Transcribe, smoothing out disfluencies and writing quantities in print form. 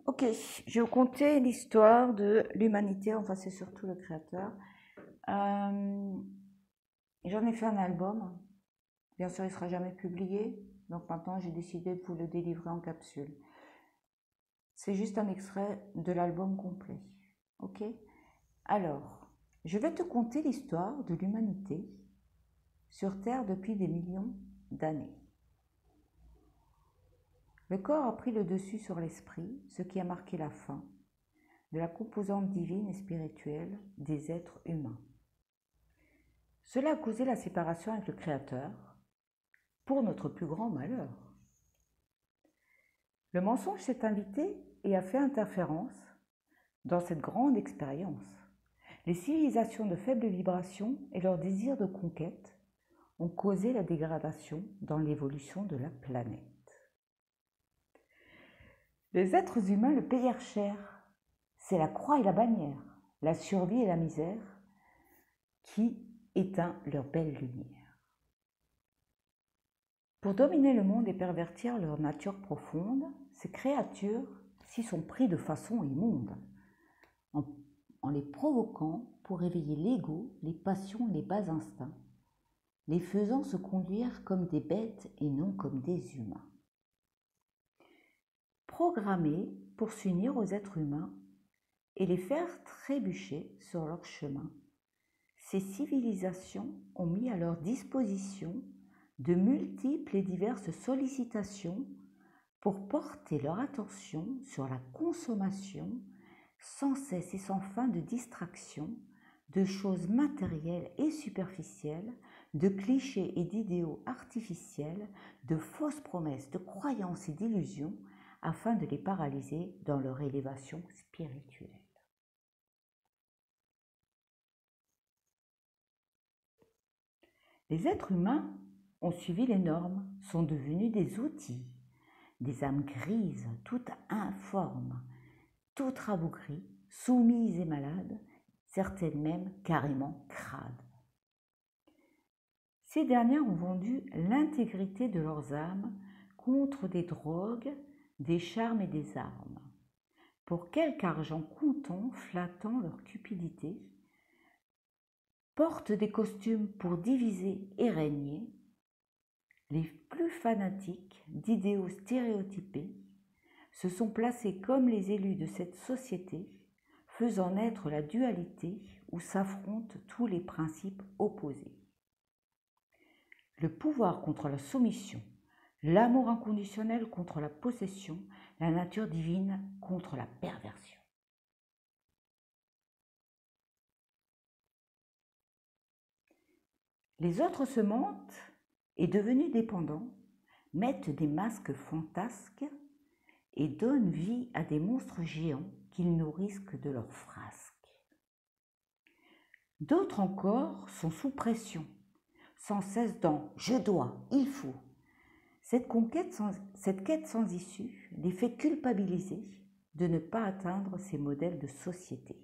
Ok, je vais vous conter l'histoire de l'humanité, enfin c'est surtout le créateur. Euh, J'en ai fait un album, bien sûr il ne sera jamais publié, donc maintenant j'ai décidé de vous le délivrer en capsule. C'est juste un extrait de l'album complet. Ok. Alors, je vais te conter l'histoire de l'humanité sur Terre depuis des millions d'années. Le corps a pris le dessus sur l'esprit, ce qui a marqué la fin de la composante divine et spirituelle des êtres humains. Cela a causé la séparation avec le Créateur, pour notre plus grand malheur. Le mensonge s'est invité et a fait interférence dans cette grande expérience. Les civilisations de faible vibration et leur désir de conquête ont causé la dégradation dans l'évolution de la planète. Les êtres humains le payèrent cher. C'est la croix et la bannière, la survie et la misère qui éteint leur belle lumière. Pour dominer le monde et pervertir leur nature profonde, ces créatures s'y sont pris de façon immonde, en les provoquant pour éveiller l'ego, les passions, les bas instincts, les faisant se conduire comme des bêtes et non comme des humains. Programmés pour s'unir aux êtres humains et les faire trébucher sur leur chemin, ces civilisations ont mis à leur disposition de multiples et diverses sollicitations pour porter leur attention sur la consommation sans cesse et sans fin de distractions, de choses matérielles et superficielles, de clichés et d'idéaux artificiels, de fausses promesses, de croyances et d'illusions, afin de les paralyser dans leur élévation spirituelle. Les êtres humains ont suivi les normes, sont devenus des outils, des âmes grises, toutes informes, toutes rabougries, soumises et malades, certaines même carrément crades. Ces dernières ont vendu l'intégrité de leurs âmes contre des drogues, des charmes et des armes. Pour quelque argent comptant, flattant leur cupidité, portent des costumes pour diviser et régner, les plus fanatiques d'idéaux stéréotypés se sont placés comme les élus de cette société, faisant naître la dualité où s'affrontent tous les principes opposés. Le pouvoir contre la soumission, l'amour inconditionnel contre la possession, la nature divine contre la perversion. Les autres se mentent et, devenus dépendants, mettent des masques fantasques et donnent vie à des monstres géants qu'ils nourrissent de leurs frasques. D'autres encore sont sous pression, sans cesse dans « je dois, il faut ». Cette quête sans issue les fait culpabiliser de ne pas atteindre ces modèles de société.